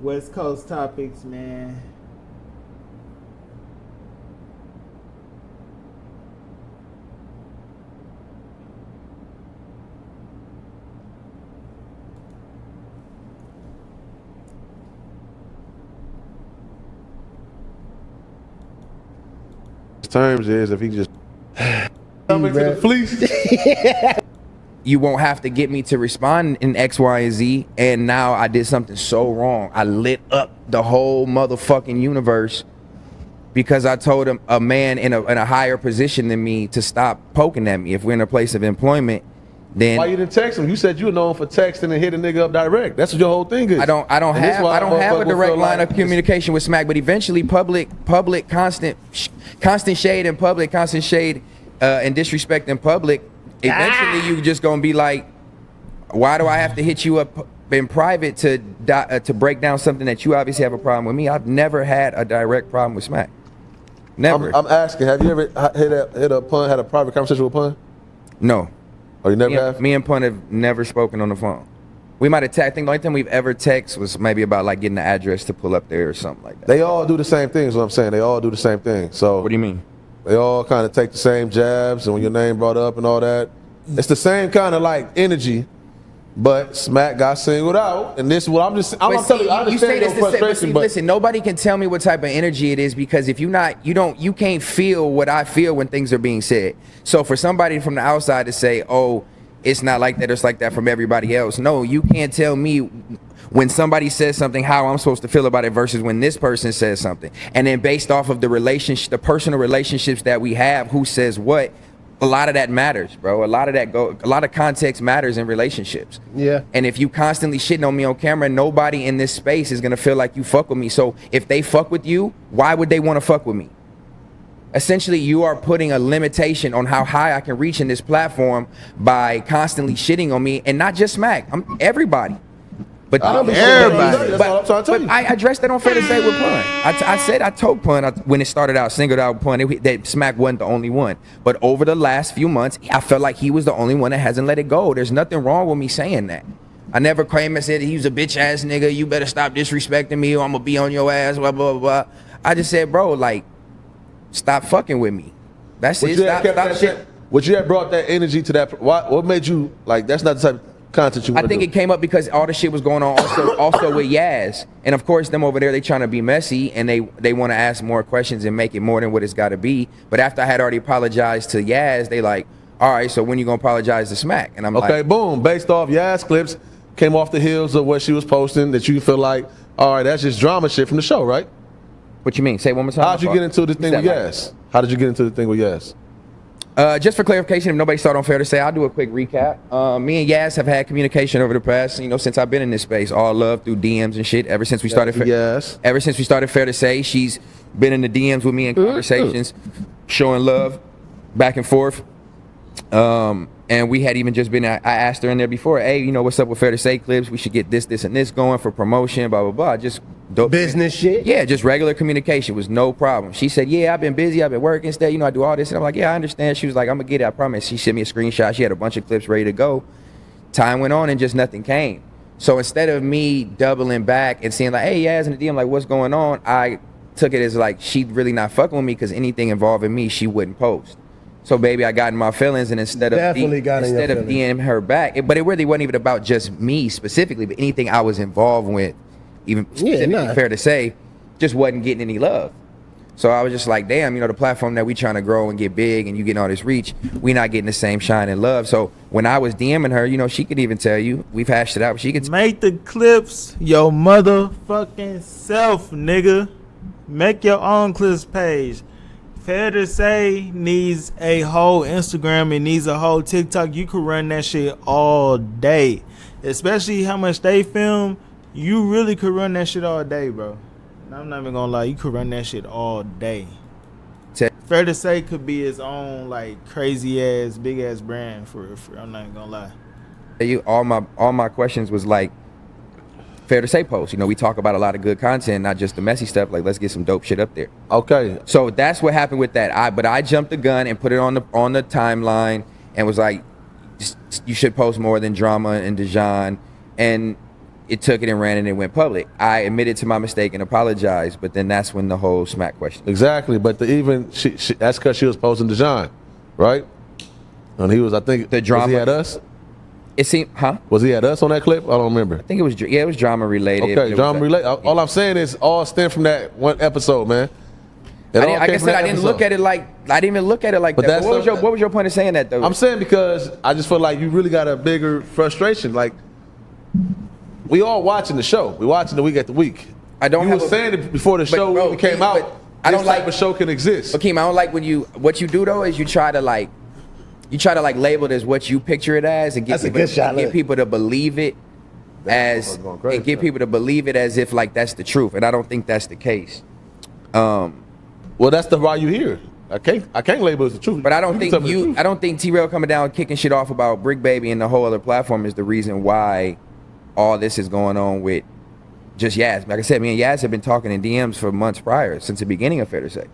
West Coast topics, man. Terms is if he just coming to the fleece. You won't have to get me to respond in X, Y, and Z. And now I did something so wrong. I lit up the whole motherfucking universe because I told him a man in a higher position than me to stop poking at me. If we're in a place of employment, then why you didn't text him? You said you were known for texting and hit a nigga up direct. That's what your whole thing is. I don't have a direct line of communication with Smac, but eventually public constant shade in public, constant shade and disrespect in public. Eventually you just gonna be like, why do I have to hit you up in private to break down something that you obviously have a problem with me? I've never had a direct problem with Smac. Never. I'm asking, have you ever hit a pun, had a private conversation with Pun? No. Oh, you never have? Me and Pun have never spoken on the phone. We might have texted. I think the only time we've ever texted was maybe about like getting the address to pull up there or something like that. They all do the same thing is what I'm saying. They all do the same thing. So what do you mean? They all kind of take the same jabs, and when your name brought up and all that, it's the same kind of like energy. But Smac got singled out, and this is what I'm telling you. I understand your frustration, but listen, nobody can tell me what type of energy it is because if you can't feel what I feel when things are being said. So for somebody from the outside to say, "Oh, it's not like that, it's like that from everybody else," no, you can't tell me when somebody says something how I'm supposed to feel about it versus when this person says something. And then based off of the relationship, the personal relationships that we have, who says what. A lot of that matters, bro. A lot of context matters in relationships. Yeah. And if you constantly shitting on me on camera, nobody in this space is gonna feel like you fuck with me. So if they fuck with you, why would they want to fuck with me? Essentially, you are putting a limitation on how high I can reach in this platform by constantly shitting on me, and not just Smac. Everybody. But everybody. But I addressed that on Fair to Say with Pun. I told Pun when it started out, singled out Pun, that Smac wasn't the only one. But over the last few months, I felt like he was the only one that hasn't let it go. There's nothing wrong with me saying that. I never claimed and said he was a bitch ass nigga. You better stop disrespecting me or I'm gonna be on your ass. Blah blah blah. I just said, bro, like, stop fucking with me. That's it. Stop shit. Would you have brought that energy to that? What made you like? That's not the type of content you want to do. I think it came up because all the shit was going on also with Yaz. And of course, them over there, they trying to be messy and they want to ask more questions and make it more than what it's got to be. But after I had already apologized to Yaz, they like, all right, so when you going to apologize to Smac? And I'm like, okay, boom. Based off Yaz clips, came off the heels of what she was posting, that you feel like, all right, that's just drama shit from the show, right? What you mean? Say it one more time. How'd you get into the thing with Yaz? How did you get into the thing with Yaz? Just for clarification, if nobody saw it on Fair to Say, I'll do a quick recap. Me and Yaz have had communication over the past, since I've been in this space, all love through DMs and shit. Ever since we started Fair to Say, she's been in the DMs with me in conversations, showing love back and forth. And we had even just been, I asked her in there before, hey, what's up with Fair to Say clips? We should get this, and this going for promotion, blah, blah, blah. Just dope business shit? Yeah, just regular communication was no problem. She said, yeah, I've been busy, I've been working instead, I do all this. And I'm like, yeah, I understand. She was like, I'm gonna get it, I promise. She sent me a screenshot. She had a bunch of clips ready to go. Time went on and just nothing came. So instead of me doubling back and saying like, hey, Yaz in the DM, like, what's going on? I took it as like, she really not fucking with me because anything involving me, she wouldn't post. So baby, I got in my feelings, and instead of DMing her back, but it really wasn't even about just me specifically, but anything I was involved with, even Fair to Say, just wasn't getting any love. So I was just like, damn, the platform that we trying to grow and get big, and you getting all this reach, we not getting the same shine and love. So when I was DMing her, she could even tell you, we've hashed it out. She could make the clips your motherfucking self, nigga. Make your own clips page. Fair to Say needs a whole Instagram, it needs a whole TikTok. You could run that shit all day. Especially how much they film, you really could run that shit all day, bro. And I'm not even gonna lie, you could run that shit all day. Fair to Say could be his own like crazy ass, big ass brand for I'm not even gonna lie. All my questions was like Fair to Say post. We talk about a lot of good content, not just the messy stuff. Like, let's get some dope shit up there. Okay. So that's what happened with that. But I jumped the gun and put it on the timeline and was like, you should post more than drama and Dijon. And it took it and ran and it went public. I admitted to my mistake and apologized, but then that's when the whole Smac question. Exactly, but that's because she was posting Dejan, right? And he was, I think, the drama. Was he at us? It seemed, huh? Was he at us on that clip? I don't remember. I think it was, yeah, it was drama related. Okay, drama related. All I'm saying is all stem from that one episode, man. Like I said, I didn't look at it like that. But what was your point of saying that though? I'm saying because I just feel like you really got a bigger frustration. Like we all watching the show. We watching the week at the week. I don't. You were saying it before the show came out. I don't like a show can exist. But Heem, I don't like what you do though is you try to label it as what you picture it as and get people to believe it as if like that's the truth, and I don't think that's the case. Well, that's why you here. I can't label it as the truth. But I don't think T-Rail coming down kicking shit off about Brick Baby and the whole other platform is the reason why all this is going on with just Yaz. Like I said, me and Yaz have been talking in DMs for months prior, since the beginning of Fair to Say.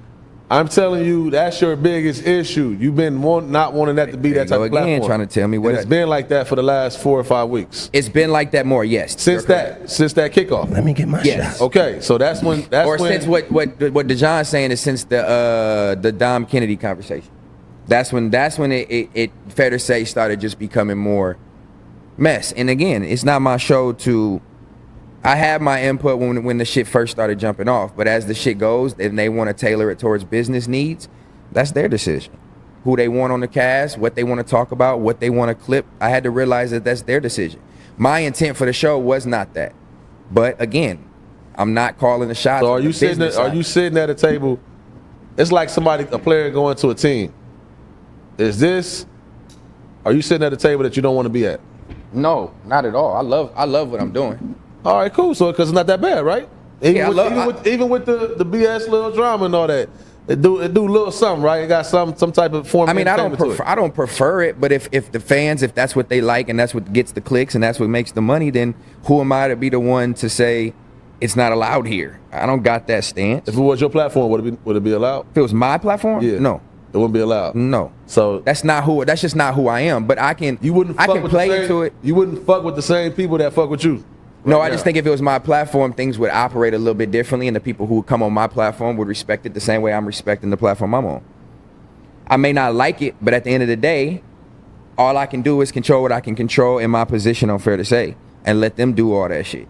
I'm telling you, that's your biggest issue. You've been not wanting that to be that type of platform. Trying to tell me what it's been like that for the last 4 or 5 weeks. It's been like that more, yes. Since that kickoff. Let me get my shot. Okay, so since what DeJohn's saying is since the Dom Kennedy conversation. That's when it Fair to Say started just becoming more mess. And again, it's not my show to. I had my input when the shit first started jumping off, but as the shit goes and they want to tailor it towards business needs, that's their decision. Who they want on the cast, what they want to talk about, what they want to clip. I had to realize that that's their decision. My intent for the show was not that. But again, I'm not calling the shots. So are you sitting at a table? It's like a player going to a team. Are you sitting at a table that you don't want to be at? No, not at all. I love what I'm doing. All right, cool. So, because it's not that bad, right? Even with the BS little drama and all that, it do little something, right? It got some type of form. I mean, I don't prefer it, but if the fans, if that's what they like and that's what gets the clicks and that's what makes the money, then who am I to be the one to say it's not allowed here? I don't got that stance. If it was your platform, would it be allowed? If it was my platform, yeah, no. It wouldn't be allowed. No. So that's just not who I am. But I can play into it. You wouldn't fuck with the same people that fuck with you. No, I just think if it was my platform, things would operate a little bit differently, and the people who would come on my platform would respect it the same way I'm respecting the platform I'm on. I may not like it, but at the end of the day, all I can do is control what I can control in my position on Fair to Say, and let them do all that shit.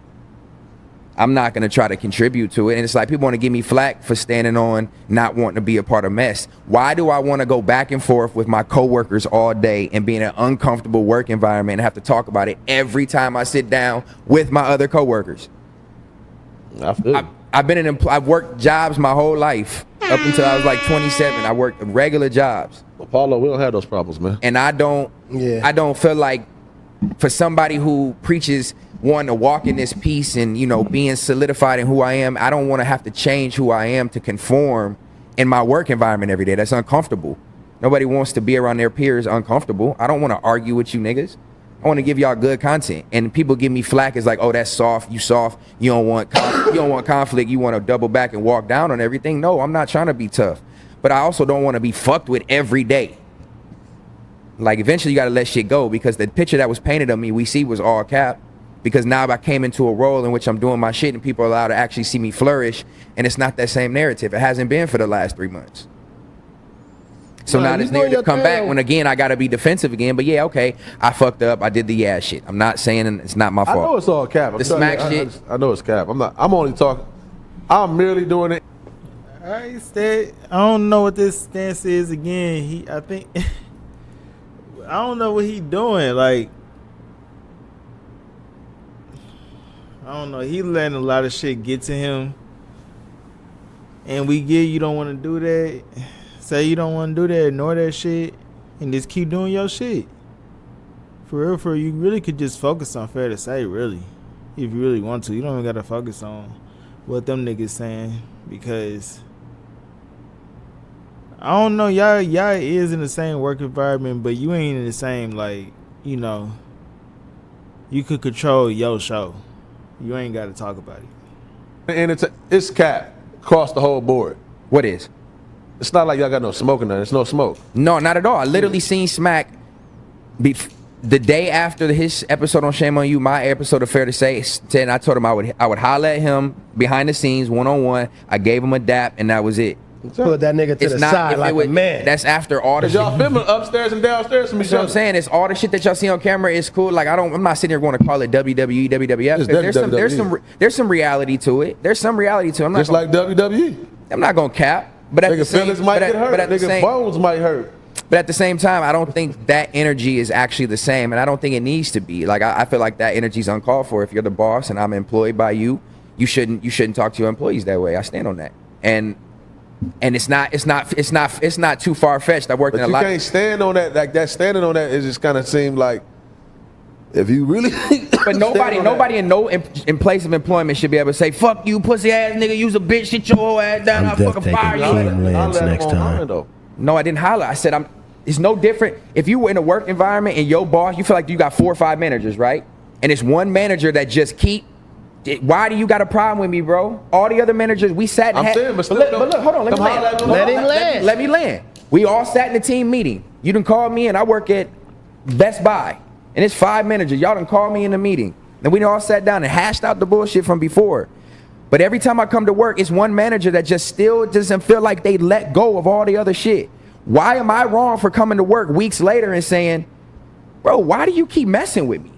I'm not going to try to contribute to it. And it's like people want to give me flack for standing on not wanting to be a part of mess. Why do I want to go back and forth with my coworkers all day and be in an uncomfortable work environment and have to talk about it every time I sit down with my other coworkers? I've worked jobs my whole life up until I was like 27. I worked regular jobs. Well, Paulo, we don't have those problems, man. And I don't feel like for somebody who preaches wanting to walk in this peace and, being solidified in who I am, I don't want to have to change who I am to conform in my work environment every day. That's uncomfortable. Nobody wants to be around their peers uncomfortable. I don't want to argue with you niggas. I want to give y'all good content. And people give me flack as like, oh, that's soft. You soft. You don't want conflict. You want to double back and walk down on everything. No, I'm not trying to be tough. But I also don't want to be fucked with every day. Like, eventually you got to let shit go, because the picture that was painted of me we see was all cap. Because now I came into a role in which I'm doing my shit and people are allowed to actually see me flourish, and it's not that same narrative. It hasn't been for the last 3 months. So now this narrative come back when, again, I got to be defensive again. But yeah, okay, I fucked up. I did the ass shit. I'm not saying it's not my fault. I know it's all cap. The Smac shit. I know it's cap. I'm only talking. I'm merely doing it. All right, Stet. I don't know what this stance is again. I think I don't know what he doing. Like, I don't know. He letting a lot of shit get to him. And we get you don't want to do that. Say you don't want to do that. Ignore that shit. And just keep doing your shit. For real, you really could just focus on Fair to Say, really. If you really want to. You don't even got to focus on what them niggas saying. Because I don't know. Y'all is in the same work environment. But you ain't in the same, like, you could control your show. You ain't got to talk about it. And it's cap across the whole board. What is? It's not like y'all got no smoke in there. There's no smoke. No, not at all. I literally seen Smac the day after his episode on Shame on You, my episode of Fair to Say, and I told him I would holler at him behind the scenes, one-on-one. I gave him a dap, and that was it. Put that nigga to the side like a man. That's after all the shit. Y'all filming upstairs and downstairs from each That's what other. I'm saying. It's all the shit that y'all see on camera is cool. Like I'm not sitting here going to call it WWE, WWF. There's some reality to it. There's some reality to it. I'm not Just like WWE. I'm not gonna cap. But at the same, feelings might get hurt. Nigga bones might hurt. But at the same time, I don't think that energy is actually the same, and I don't think it needs to be. Like I feel like that energy is uncalled for. If you're the boss and I'm employed by you, you shouldn't talk to your employees that way. I stand on that. And it's not too far fetched. I worked in a lot. You can't stand on that. Like that. Standing on that, it just kind of seemed like if you really. But nobody in place of employment should be able to say, "Fuck you, pussy ass nigga. You's a bitch. Sit your whole ass down. I'll fucking fire you." Heem lands next time. No, I didn't holler. I said It's no different if you were in a work environment and your boss, you feel like you got 4 or 5 managers, right? And it's one manager that just keep. Why do you got a problem with me, bro? All the other managers, we sat and but look, hold on, let me land. Let him land. Let me land. We all sat in the team meeting. You done called me, and I work at Best Buy, and it's 5 managers. Y'all done called me in the meeting, and we all sat down and hashed out the bullshit from before. But every time I come to work, it's one manager that just still doesn't feel like they let go of all the other shit. Why am I wrong for coming to work weeks later and saying, bro, why do you keep messing with me?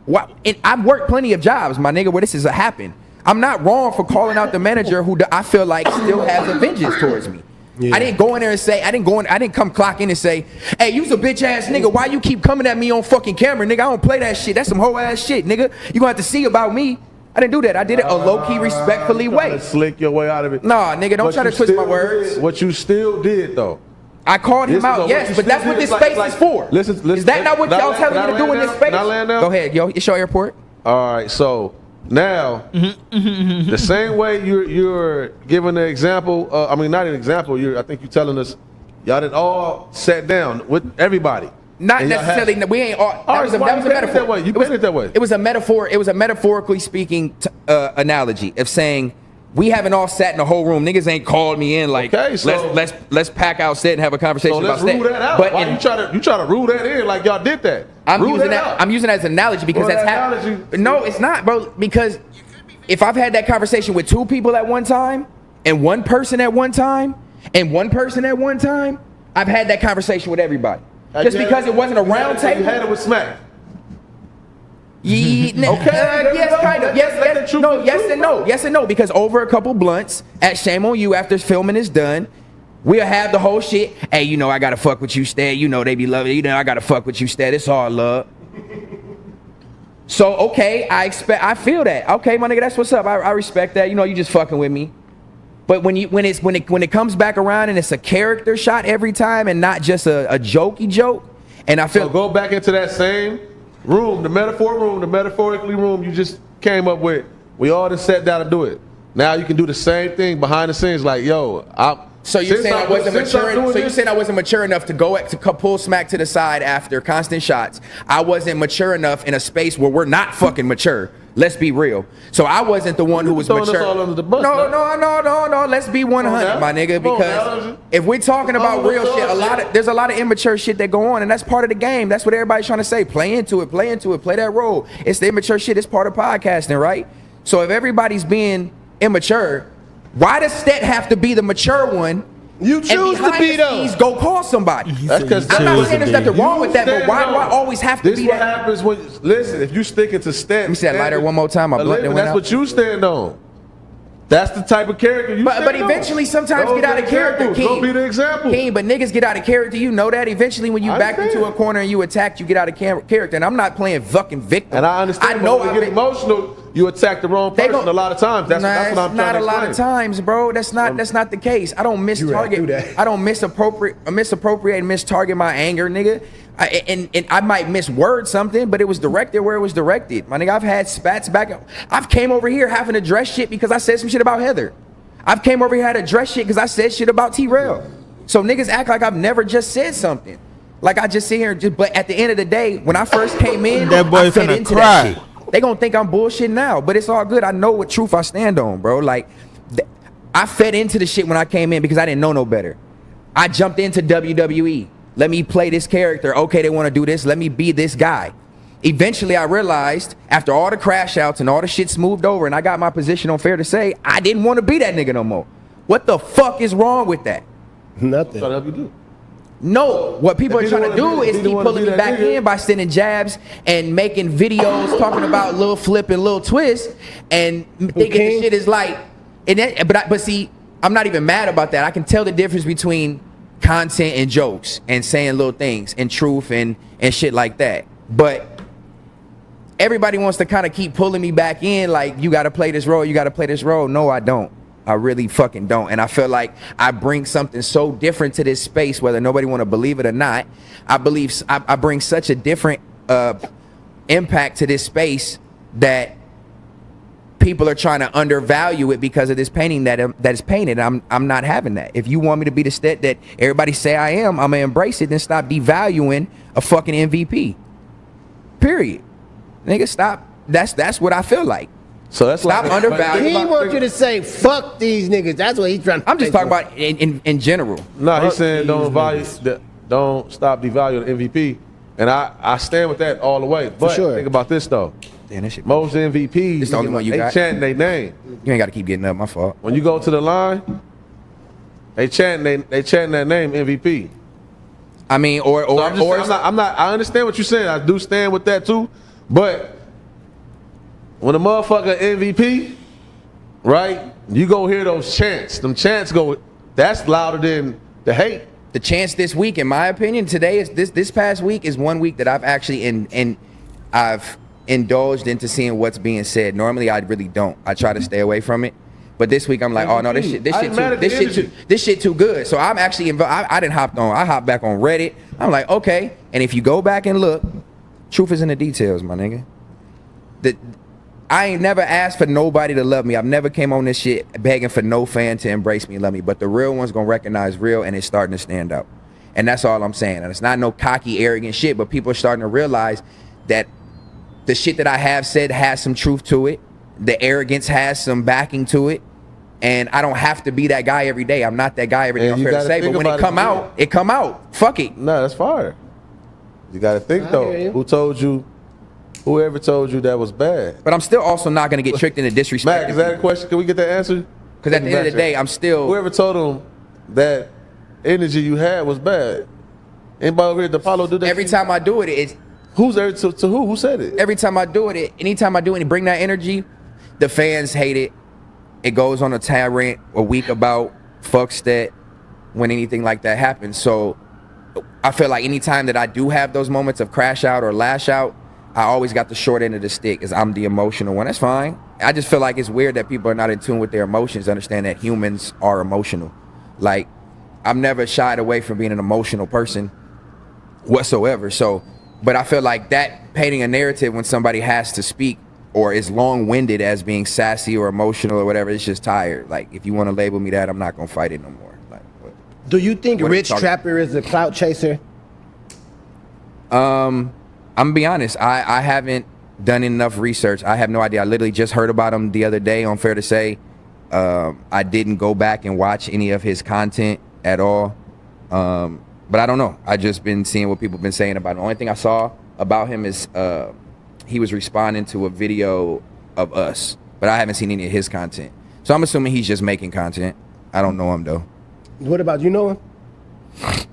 Why? And I've worked plenty of jobs, my nigga, where this has happened. I'm not wrong for calling out the manager who I feel like still has a vengeance towards me. Yeah. I didn't go in there and say, I didn't come clock in and say, hey, you's a bitch ass nigga. Why you keep coming at me on fucking camera, nigga? I don't play that shit. That's some whole ass shit, nigga. You gonna have to see about me. I didn't do that. I did it a low-key, respectfully way. Slick your way out of it. Nah, nigga, don't try to twist my words. What you still did, though. I called him out, yes, but that's what this space is for. Listen, is that not what y'all telling me to do in this space? Go ahead, yo. It's your airport. All right, so now the same way you're giving the example. I mean, not an example. I think you're telling us y'all did all sat down with everybody. Not necessarily. We ain't all. That was a metaphor. You put it that way. It was a metaphor. It was a metaphorically speaking analogy of saying. We haven't all sat in the whole room. Niggas ain't called me in like, okay, so let's pack out Stet and have a conversation about Stet. Rule that out. But why you try to rule that in like y'all did that? I'm using that as an analogy because that's happening. No, it's not, bro. Because if I've had that conversation with 2 people at one time, and 1 person at one time, and 1 person at one time, I've had that conversation with everybody. Just because it wasn't a round table. You had it with Smac. Yes, kind of. Yes and no. Because over a couple blunts at Shame on You after filming is done, we'll have the whole shit. Hey, you know I gotta fuck with you, Stet. You know they be loving. You know I gotta fuck with you, Stet. It's all love. So okay, I feel that. Okay, my nigga, that's what's up. I respect that. You know, you just fucking with me. But when it comes back around and it's a character shot every time and not just a jokey joke, and I feel go back into that same room, the metaphorically room you just came up with. We all just sat down to do it. Now you can do the same thing behind the scenes, like, yo, So you're saying I wasn't mature enough to pull Smac to the side after constant shots. I wasn't mature enough in a space where we're not fucking mature. Let's be real. So I wasn't the one who was mature. All under the bus, no. Let's be 100, my nigga. Because if we're talking about real shit, there's a lot of immature shit that go on, and that's part of the game. That's what everybody's trying to say. Play into it, play that role. It's the immature shit. It's part of podcasting, right? So if everybody's being immature, why does Stet have to be the mature one? You choose to be though. Go call somebody. That's because I'm not saying there's nothing wrong with that, but why do I always have to be that? This what happens when, listen, if you stick it to Stet. Let me see that lighter one more time. That's what you stand on. That's the type of character you stand on. But eventually, sometimes get out of character, King. Don't be the example. King, but niggas get out of character. You know that. Eventually, when you back into a corner and you attack, you get out of character. And I'm not playing fucking victim. And I understand. I know when you get emotional, you attack the wrong person a lot of times. That's what I'm trying to explain. Not a lot of times, bro. That's not the case. I don't mistarget. I don't misappropriate and mistarget my anger, nigga. And I might misword something, but it was directed where it was directed. My nigga, I've had spats back. I've came over here having to address shit because I said some shit about Heather. I've came over here had to address shit because I said shit about T-Rail. So niggas act like I've never just said something. Like I just sit here and but at the end of the day, when I first came in, that boy I fed finna into cry. that shit. They gonna think I'm bullshit now, but it's all good. I know what truth I stand on, bro. Like, I fed into the shit when I came in because I didn't know no better. I jumped into WWE. Let me play this character. Okay, they want to do this. Let me be this guy. Eventually, I realized after all the crash outs and all the shit smoothed over and I got my position on Fair to Say, I didn't want to be that nigga no more. What the fuck is wrong with that? Nothing. Trying to help you do. No, what people are trying to do is keep pulling me back in by sending jabs and making videos talking about Lil Flip and Lil Twist and thinking the shit is like, but see, I'm not even mad about that. I can tell the difference between content and jokes and saying little things and truth and shit like that. But everybody wants to kind of keep pulling me back in like, you got to play this role, you got to play this role. No, I don't. I really fucking don't. And I feel like I bring something so different to this space, whether nobody want to believe it or not. I believe I bring such a different impact to this space that people are trying to undervalue it because of this painting that is painted. I'm not having that. If you want me to be the Stet that everybody say I am, I'm gonna embrace it. Then stop devaluing a fucking MVP. Period. Nigga, stop. That's what I feel like. So that's stop like, undervaluing. He wants you to say fuck these niggas. That's what he's trying to. I'm just talking about in general. No, he's saying don't stop devaluing the MVP, and I stand with that all the way. But think about this though. Damn, that shit. Most MVPs, the only one you they got. chanting their name. You ain't got to keep getting up. My fault. When you go to the line, they chanting that name MVP. I mean, I understand what you're saying. I do stand with that too, but when a motherfucker MVP, right? You gonna hear those chants. Them chants go. That's louder than the hate. The chants this week, in my opinion, today is this past week is one week that I've actually I've indulged into seeing what's being said. Normally, I really don't. I try to stay away from it. But this week, I'm like, oh no, this shit too good. So I'm actually I didn't hop on. I hopped back on Reddit. I'm like, okay. And if you go back and look, truth is in the details, my nigga. I ain't never asked for nobody to love me. I've never came on this shit begging for no fan to embrace me and love me. But the real one's gonna recognize real, and it's starting to stand out. And that's all I'm saying. And it's not no cocky, arrogant shit, but people are starting to realize that the shit that I have said has some truth to it. The arrogance has some backing to it. And I don't have to be that guy every day. I'm not that guy every day. I'm fair to say. But when it come out, it come out. Fuck it. No, that's fire. You gotta think though. Who told you? Whoever told you that was bad. But I'm still also not gonna get tricked into disrespect. Mac, is that a question? Can we get that answer? Because at the end of the day, I'm still. Whoever told them that energy you had was bad. Anybody over here at the Apollo do that? Every time I do it, it's. Who's there to who? Who said it? Every time I do it, anytime I do it and bring that energy, the fans hate it. It goes on a tirade a week about fuck Stet when anything like that happens. So I feel like anytime that I do have those moments of crash out or lash out, I always got the short end of the stick as I'm the emotional one. That's fine. I just feel like it's weird that people are not in tune with their emotions, understand that humans are emotional. Like, I've never shied away from being an emotional person whatsoever. So, but I feel like that painting a narrative when somebody has to speak or is long-winded as being sassy or emotional or whatever, it's just tired. Like, if you want to label me that, I'm not going to fight it no more. Like, do you think Rich Trapper is a clout chaser? I'm gonna be honest. I haven't done enough research. I have no idea. I literally just heard about him the other day on Fair to Say. I didn't go back and watch any of his content at all. But I don't know. I just been seeing what people have been saying about him. The only thing I saw about him is he was responding to a video of us, but I haven't seen any of his content. So I'm assuming he's just making content. I don't know him though. What about you know him?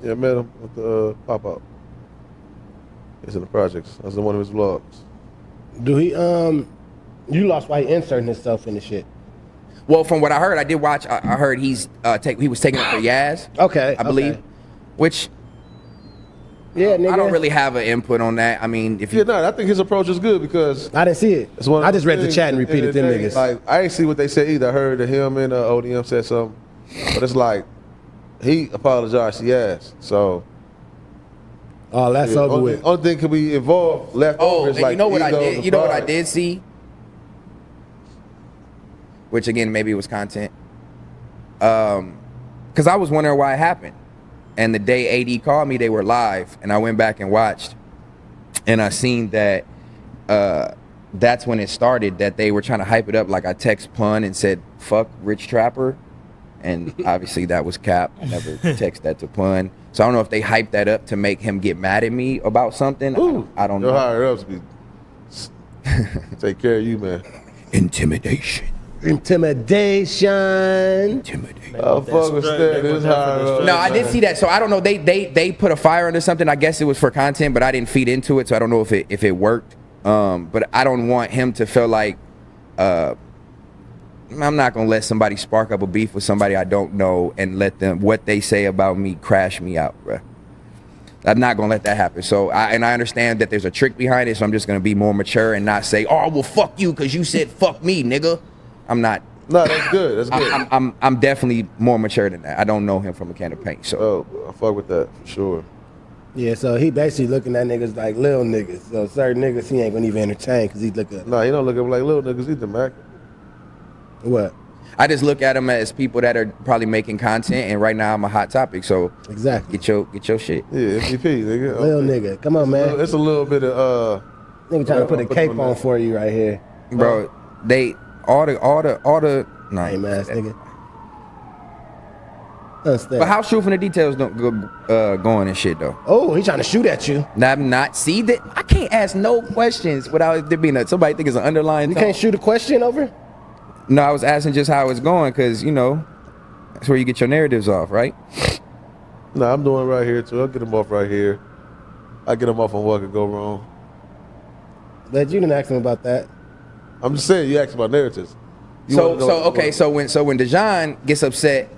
Yeah, I met him with the pop-up. It's in the projects. That's in one of his vlogs. Do he you lost while he inserting himself in the shit. Well, from what I heard, I did watch. I heard he was taking it for Yaz. Okay, I believe. Okay. Which, yeah, nigga. I don't really have an input on that. I mean, if you, I think his approach is good because I didn't see it. I just read the chat and repeated them niggas. Like, I ain't see what they said either. I heard that him and ODM said something, but it's like he apologized to Yaz. So, oh, that's over with. Only thing could be involved left over is like you know what I ego, did? You know what I did see? Which again, maybe it was content. Because I was wondering why it happened. And the day AD called me, they were live, and I went back and watched, and I seen that that's when it started, that they were trying to hype it up. Like, I text Pun and said, fuck Rich Trapper, and obviously that was cap. I never text that to Pun. So I don't know if they hype that up to make him get mad at me about something. I don't Your know. higher ups be take care of you, man. Intimidation. Intimidation. I fuck with Stet. This higher up. No, I did see that. So I don't know. They put a fire under something. I guess it was for content, but I didn't feed into it, so I don't know if it worked. But I don't want him to feel like I'm not gonna let somebody spark up a beef with somebody I don't know and let them what they say about me crash me out, bruh. I'm not gonna let that happen. So I understand that there's a trick behind it. So I'm just gonna be more mature and not say, "Oh, well, fuck you," because you said "fuck me, nigga." I'm not. No, that's good. That's good. I'm definitely more mature than that. I don't know him from a can of paint. So I fuck with that for sure. Yeah, so he basically looking at niggas like little niggas. So certain niggas he ain't gonna even entertain because he look at Nah, he don't look at them like little niggas either, Mac. what? I just look at them as people that are probably making content, and right now I'm a hot topic. So Exactly. get your shit. Yeah, MVP, nigga. Little nigga. Come on, man. It's a little bit of Nigga trying to put a cape on for you right here. Bro, they all the no. Lame ass nigga. Understand. But how truth in the details don't go going and shit though. Oh, he trying to shoot at you. I'm not. See that I can't ask no questions without there being somebody think it's an underlying. You can't shoot a question over? No, I was asking just how it's going because you know that's where you get your narratives off, right? Nah, I'm doing right here too. I'll get them off right here. I get them off on what could go wrong. But you didn't ask him about that. I'm just saying, you asked about narratives. So when Dejan gets upset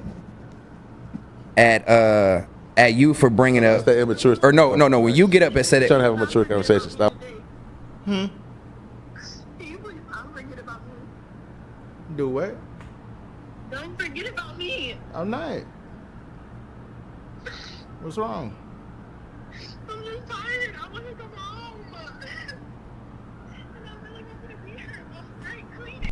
at you for bringing up that immature. or no when you get up and said it. Trying to have a mature conversation. Stop. Do what? Don't forget about me. I'm not. What's wrong? I'm just tired. I want to come home. And I feel like I'm going to be here all night cleaning.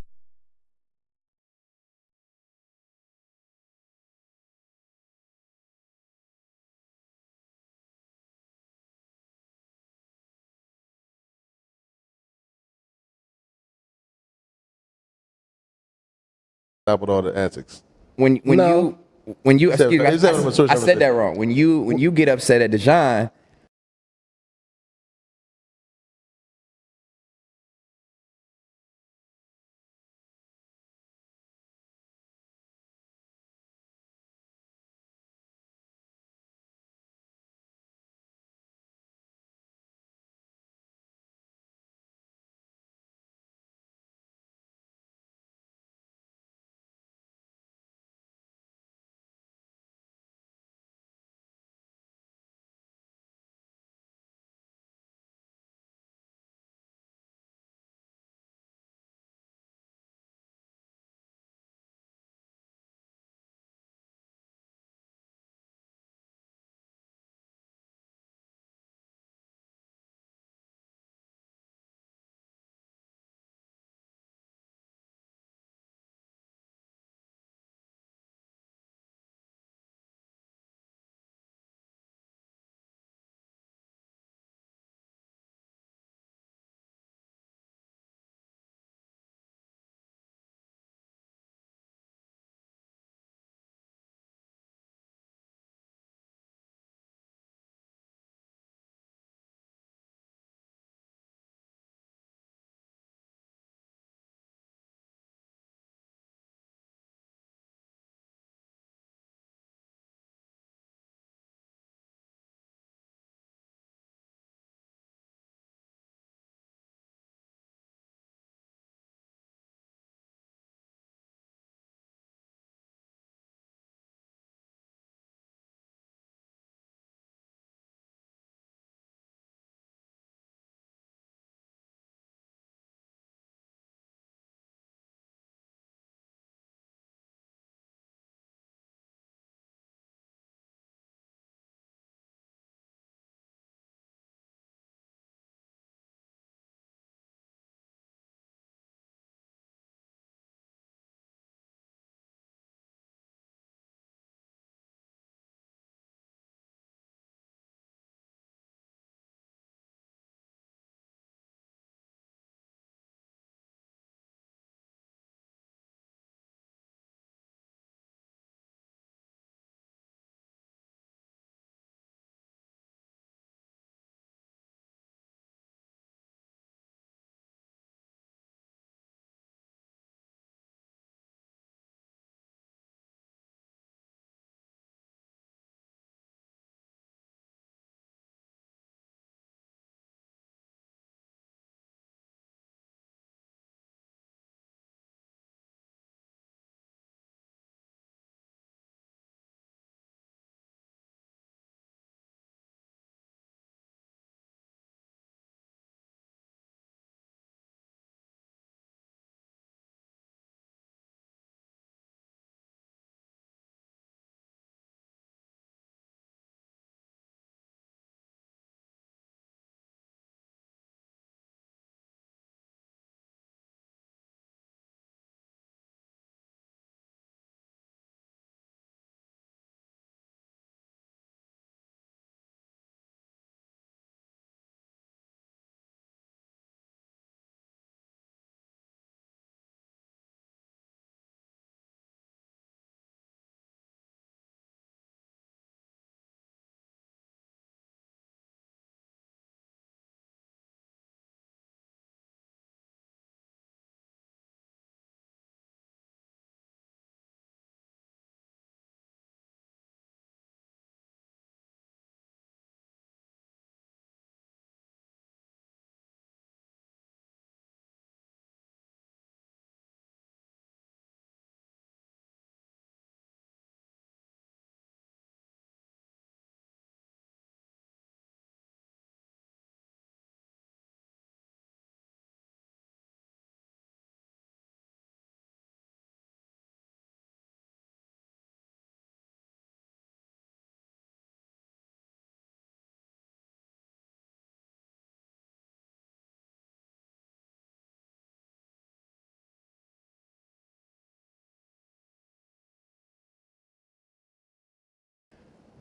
Stop with all the antics. When No. you He's having excuse me, a mature I said that wrong. When you get upset at Dejan,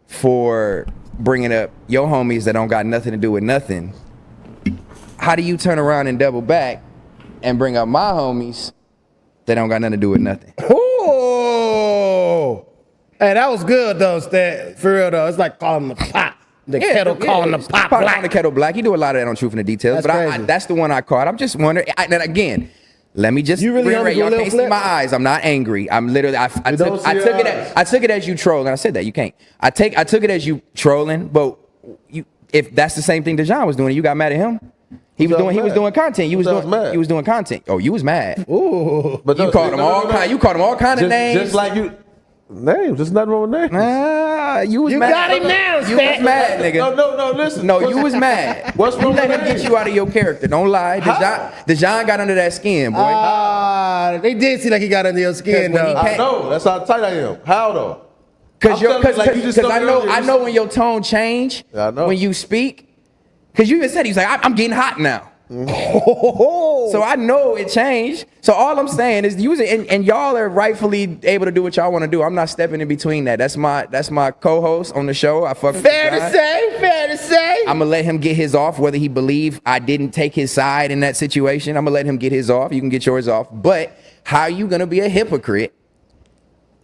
for bringing up your homies that don't got nothing to do with nothing. How do you turn around and double back and bring up my homies that don't got nothing to do with nothing? Oh, hey, that was good though, Stet. For real though, it's like calling the pot. The kettle calling the pot black. Calling the kettle black. You do a lot of that on Truth in the Details, That's but that's the one I caught. I'm just wondering. And again, let me just. You really reiterate, y'all can't see my eyes. I'm not angry. I'm literally. I took it as you trolling. I said that you can't. I took it as you trolling, but if that's the same thing Dejan was doing, you got mad at him. He was doing content. You was doing content. Oh, you was mad. Ooh, but you called him all kind. You called him all kind of names. Just like you. Names, there's nothing wrong with names. You was mad. Got him now, You was mad, nigga. No, listen. No, you was mad. What's wrong let with him get you out of your character. Don't lie. Dejan got under that skin, boy. They did see like he got under your skin, though. I know. That's how tight I am. How though? Because I know when your tone change, when you speak, because you even said, he was like, I'm getting hot now. So I know it changed. So all I'm saying is use it, and y'all are rightfully able to do what y'all want to do. I'm not stepping in between that. That's my co-host on the show. I fuck with fair to say. I'm gonna let him get his off, whether he believe I didn't take his side in that situation. I'm gonna let him get his off. You can get yours off. But how you gonna be a hypocrite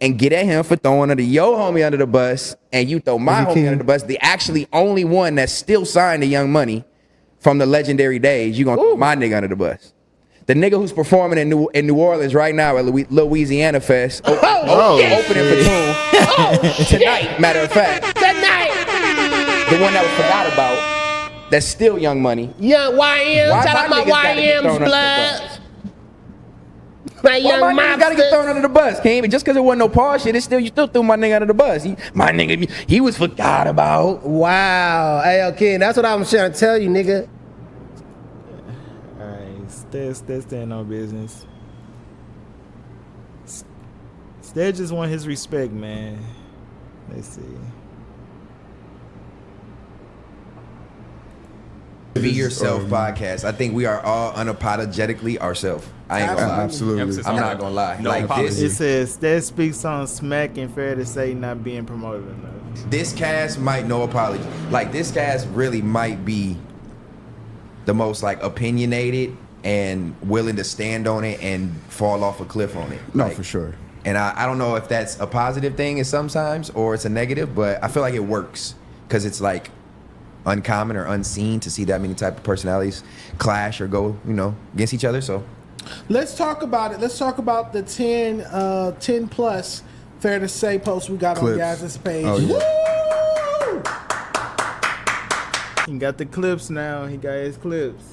and get at him for throwing your homie under the bus, and you throw my homie under the bus, the actually only one that's still signed to Young Money from the legendary days, you gonna throw my nigga under the bus. The nigga who's performing in New Orleans right now at Louisiana Fest, opening for Tune tonight, matter of fact. Tonight. The one that was forgot about, that's still Young Money. Young YM, shout out my YM's blood. My young nigga gotta get thrown under the bus, Heem. Just because it wasn't no Paul shit, you still threw my nigga under the bus. He was forgot about. Wow. Hey, yo, Ken, that's what I was trying to tell you, nigga. All right, Stet stand on business. Stet just want his respect, man. Let's see. Be Yourself podcast. I think we are all unapologetically ourselves. I ain't gonna lie. Absolutely. I'm not gonna lie. No like apology. It says Stet speaks on Smac and fair to say not being promoted enough. This cast might no apology. Like this cast really might be the most like opinionated and willing to stand on it and fall off a cliff on it. No, like, for sure. And I don't know if that's a positive thing is sometimes or it's a negative, but I feel like it works because it's like uncommon or unseen to see that many type of personalities clash or go, against each other. So let's talk about it. Let's talk about the 10 plus fair to say post we got Clips. on Yaz's page. Oh, yeah. Woo! He got the clips now. He got his clips.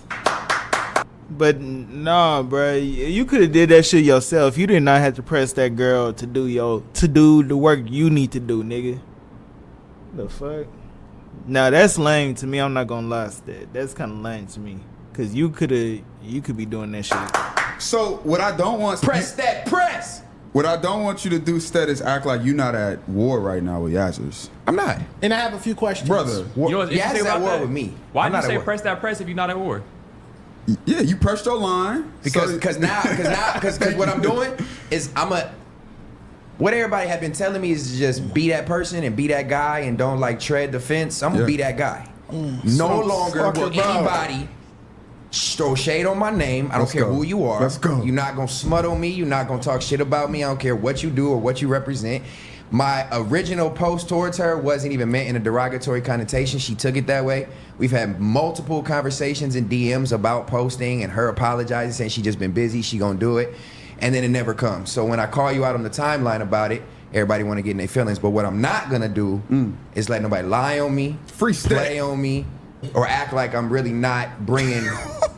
But nah, bro, you could have did that shit yourself. You did not have to press that girl to do the work you need to do, nigga. The fuck? Now that's lame to me. I'm not gonna lie, Stet. That's kind of lame to me. Cause you could be doing that shit. So what I don't want press. What I don't want you to do, Stet, is act like you're not at war right now with Yazzers. I'm not, And I have a few questions. Brother. You know what's Yaz's interesting at about war that? with me. Why I'm do you not at say war. press that press if you're not at war? Yeah, you pressed your line. Because what I'm doing is what everybody had been telling me is to just be that person and be that guy and don't like tread the fence. I'm gonna be that guy. No longer will anybody throw shade on my name. I don't care who you are. Let's go. You're not gonna smut on me. You're not gonna talk shit about me. I don't care what you do or what you represent. My original post towards her wasn't even meant in a derogatory connotation. She took it that way. We've had multiple conversations in DMs about posting and her apologizing, saying she just been busy, she gonna do it. And then it never comes. So when I call you out on the timeline about it, everybody want to get in their feelings. But what I'm not gonna do is let nobody lie on me, Free Stet. play on me, or act like I'm really not bringing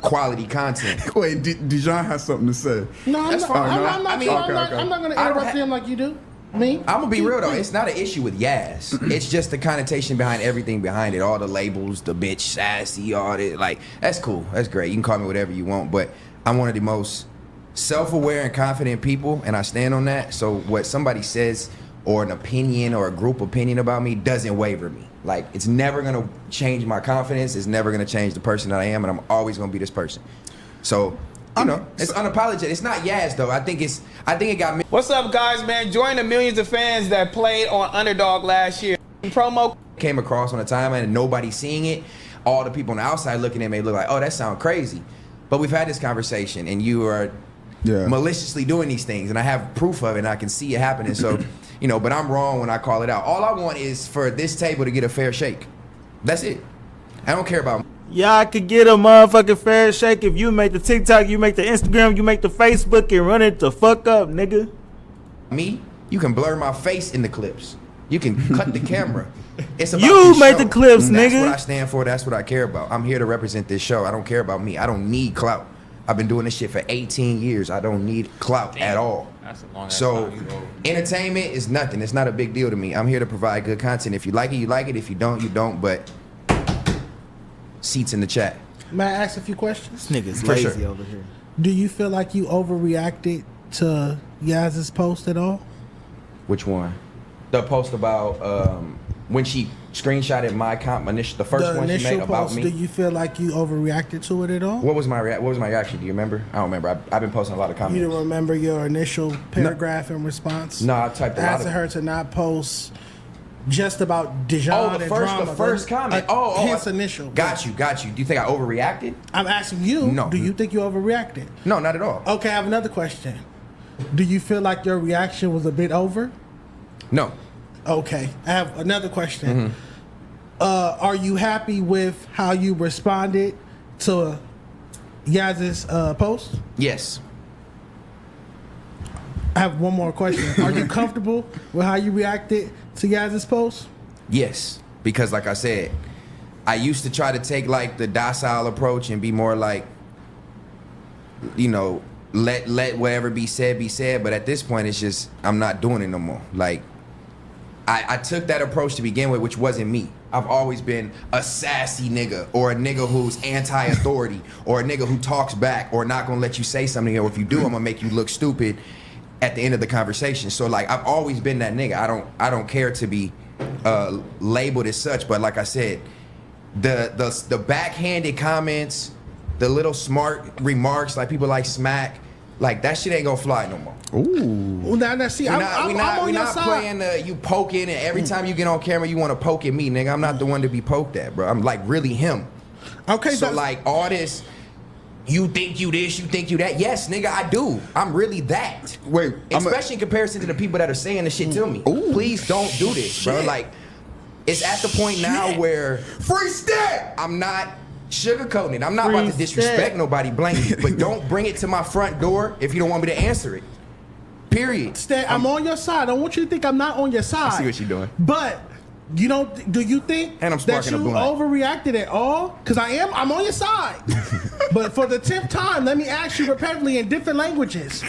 quality content. Wait, Dijon has something to say. No, That's fine. I'm not going to interrupt him like you do. Me? I'm gonna be real though, it's not an issue with Yaz. It's just the connotation behind everything behind it. All the labels, the bitch, sassy, all that. Like, that's cool. That's great. You can call me whatever you want, but I'm one of the most self-aware and confident people, and I stand on that. So what somebody says or an opinion or a group opinion about me doesn't waver me. Like, it's never gonna change my confidence. It's never gonna change the person that I am, and I'm always gonna be this person. So, it's unapologetic. It's not Yaz though. I think it got me. What's up, guys, man? Join the millions of fans that played on Underdog last year. promo came across on the timeline and nobody seeing it, all the people on the outside looking at me look like, oh, that sounds crazy. But we've had this conversation and you are maliciously doing these things and I have proof of it and I can see it happening. So, you know, but I'm wrong when I call it out. All I want is for this table to get a fair shake. That's it. I don't care about. Y'all could get a motherfucking fair shake if you make the TikTok, you make the Instagram, you make the Facebook and run it the fuck up, nigga. Me, you can blur my face in the clips. You can cut the camera. It's about You this make show. the clips, That's nigga. what I stand for. That's what I care about. I'm here to represent this show. I don't care about me. I don't need clout. I've been doing this shit for 18 years. I don't need clout at all. That's a long ass So time you go. entertainment is nothing. It's not a big deal to me. I'm here to provide good content. If you like it, you like it. If you don't, you don't. But seats in the chat. May I ask a few questions? This nigga's For lazy sure. over here. Do you feel like you overreacted to Yaz's post at all? Which one? The post about when she screenshotted my the first one she made about post, me. do you feel like you overreacted to it at all? What was my reaction? Do you remember? I don't remember. I've been posting a lot of comments. You don't remember your initial paragraph in response? No, I typed a lot asking of. her to not post just about Dijon Oh, and drama. the first comment. His initial. Got you. Do you think I overreacted? I'm asking you. No. Do you think you overreacted? No, not at all. Okay, I have another question. Do you feel like your reaction was a bit over? No. Okay, I have another question. Mm-hmm. Are you happy with how you responded to Yaz's post? Yes. I have one more question. Are you comfortable with how you reacted to Yaz's post? Yes. Because like I said, I used to try to take like the docile approach and be more like, you know, let whatever be said. But at this point, it's just I'm not doing it no more. Like I took that approach to begin with, which wasn't me. I've always been a sassy nigga or a nigga who's anti-authority or a nigga who talks back or not gonna let you say something, or if you do, I'm gonna make you look stupid at the end of the conversation. So like I've always been that nigga. I don't care to be labeled as such, but like I said, the backhanded comments, the little smart remarks like people like Smac, like that shit ain't gonna fly no more. Well, now see, I'm on your side. Playing you poking, and every time you get on camera, you want to poke at me, nigga. I'm not the one to be poked at, bro. I'm like really him. Okay, so like all this, you think you this, you think you that. Yes, nigga, I do. I'm really that. Wait, especially in comparison to the people that are saying the shit to me. Please don't do this, bro. Like it's at the point now where free Stet. I'm not sugarcoating it. I'm not about to disrespect nobody blankly, but don't bring it to my front door if you don't want me to answer it. Period. Stet, I'm on your side. I don't want you to think I'm not on your side. I see what you're doing. But you don't. Do you think And I'm that sparking you a blunt. overreacted at all? Because I'm on your side. But for the 10th time, let me ask you repetitively in different languages.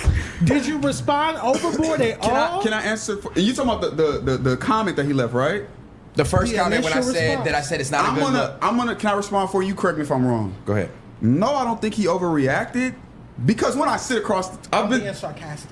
Did you respond overboard at all? Can I answer? You talking about the comment that he left, right? The first The comment when I initial said response. that I said it's not a good look. Can I respond for you? Correct me if I'm wrong. Go ahead. No, I don't think he overreacted because when I sit across, I've been. Being sarcastic.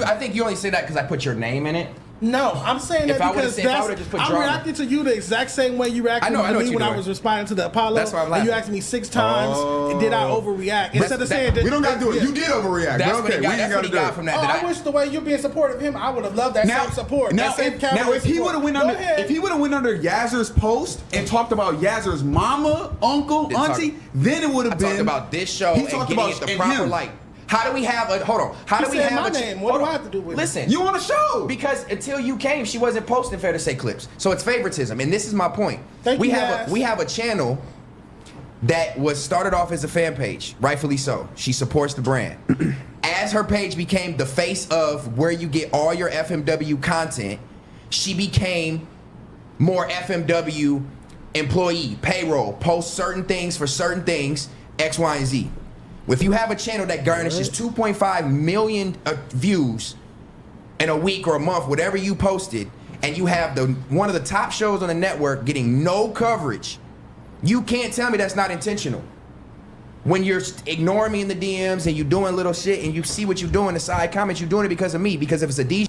I think you only say that because I put your name in it. No, I'm saying If that I would've because said- if I would've just put I'm drama. reacting to you the exact same way you reacted I know to what me you're when I doing. was responding to the Apollo. That's why I'm and laughing. you asked me 6 times, did I overreact? Instead of saying we don't got to do it. yeah. You did overreact. That's but what okay, he got. we ain't That's got what to he do got it. from that. Oh, that I wish the way you're being supportive of him, I would have loved that same support. Now, that same if, caliber now, if he support. would have went Go under, ahead. if he would have went under Yazzer's post and talked about Yazzer's mama, uncle, Didn't talk- auntie, then it would I have been. talked about this show He and talked getting about it the and proper him. light. How do we have a hold on? How He do we said have my a name. What hold do I on. have to do with it? Listen, You on the show? because until you came, she wasn't posting Fair to Say clips. So it's favoritism, and this is my point. Thank we you, have Yaz. we have a channel that was started off as a fan page, rightfully so. She supports the brand. As her page became the face of where you get all your FMW content, she became more FMW employee, payroll, post certain things for certain things, X, Y, and Z. If you have a channel that garnishes 2.5 million views in a week or a month, whatever you posted, and you have one of the top shows on the network getting no coverage, you can't tell me that's not intentional. When you're ignoring me in the DMs and you doing little shit and you see what you're doing, the side comments, you're doing it because of me. Because if it's a DJ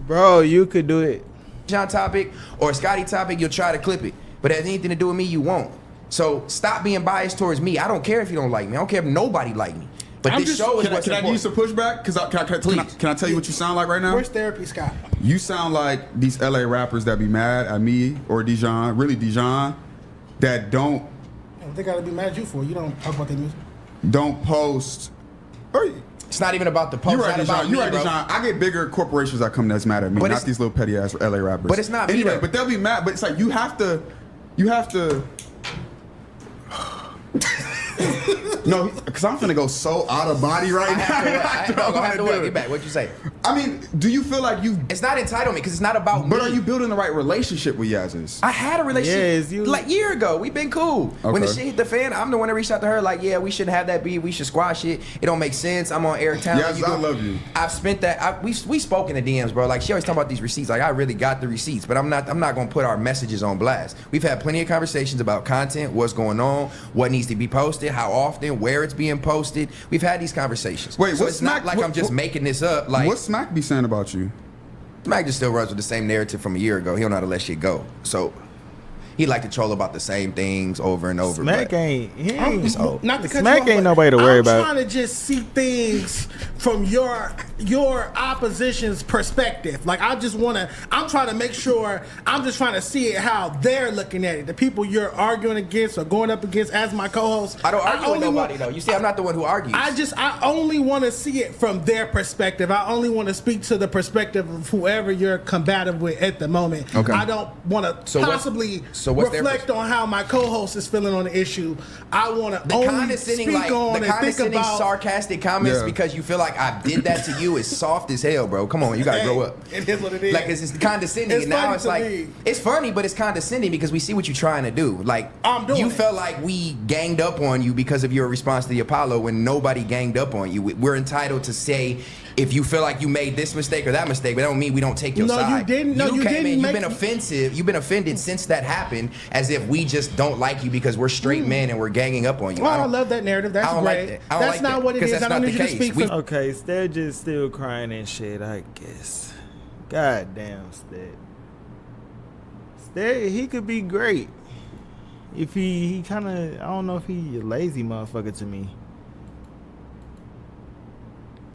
Bro, you could do it. topic or a Scotty topic, you'll try to clip it. But it has anything to do with me, you won't. So stop being biased towards me. I don't care if you don't like me. I don't care if nobody like me. But I'm this just- show is Can what's I give you important. some pushback? Because Please. can I tell you what you sound like right now? Where's therapy, Scott? You sound like these LA rappers that be mad at me or Dijon, really Dijon, that don't They gotta be mad at you for. You don't talk about their music. post. Or, It's not even about the post. you're right, it's not Dijon. about You're right, me, bro. Dijon. I get bigger corporations that come that's mad at me, But not it's- these little petty ass LA rappers. But it's not me, anyway. though. But they'll be mad. But it's like you have to. No, because I'm finna go so out of body right I now. have to, don't I have to wanna what? do Get it. back. What'd you say? I mean, do you feel like you? It's not entitlement because it's not about But me. are you building the right relationship with Yazzers? I had a relationship Yes, you- like year ago. We've been cool. When the Okay. shit hit the fan, I'm the one that reached out to her like, yeah, we shouldn't have that beef. We should squash it. It don't make sense. I'm on air talent. Yes, I love you. I've spent that. We spoke in the DMs, bro. Like she always talking about these receipts. Like I really got the receipts, but I'm not gonna put our messages on blast. We've had plenty of conversations about content, what's going on, what needs to be posted, how often, where it's being posted. We've had these conversations. Wait, so what's it's not Smac- like what- I'm just what- making this up. Like What Smac be saying about you? Smac just still runs with the same narrative from a year ago. He don't know how to let shit go. So he like to troll about the same things over and over. Smac but- ain't. He I'm, ain't. not to cut Smac you off, ain't but nobody to worry about. I'm trying to just see things from your opposition's perspective. Like I'm trying to make sure. I'm just trying to see it how they're looking at it. The people you're arguing against or going up against as my co-host. I don't argue with only nobody want- though. You see, I'm not the one who argues. I only want to see it from their perspective. I only want to speak to the perspective of whoever you're combative with at the moment. Okay. I don't want to So what's- possibly so what's their reflect on how my co-host is feeling on the issue. I want to the only condescending, speak like on the and think condescending, about. sarcastic comments Yeah. because you feel like I did that to you is soft as hell, bro. Come on, you gotta Hey, grow up. It is what it is. Like it's condescending, It's and now funny it's to like me. it's funny, but it's condescending because we see what you're trying to do. Like I'm doing you it. felt like we ganged up on you because of your response to the Apollo when nobody ganged up on you. We're entitled to say if you feel like you made this mistake or that mistake, but that don't mean we don't take your No, you side. didn't. No, you came didn't in. You've make- been offensive. You've been offended since that happened, as if we just don't like you because we're straight men and we're ganging up on you. Well, I don't- love that narrative. That's I don't great. like that. I don't That's like not that, what it 'cause is. that's I don't not need the you to case. speak for. Okay, Stet just still crying and shit, I guess. God damn, Stet. Stet, he could be great. If he kind of, I don't know if he a lazy motherfucker to me.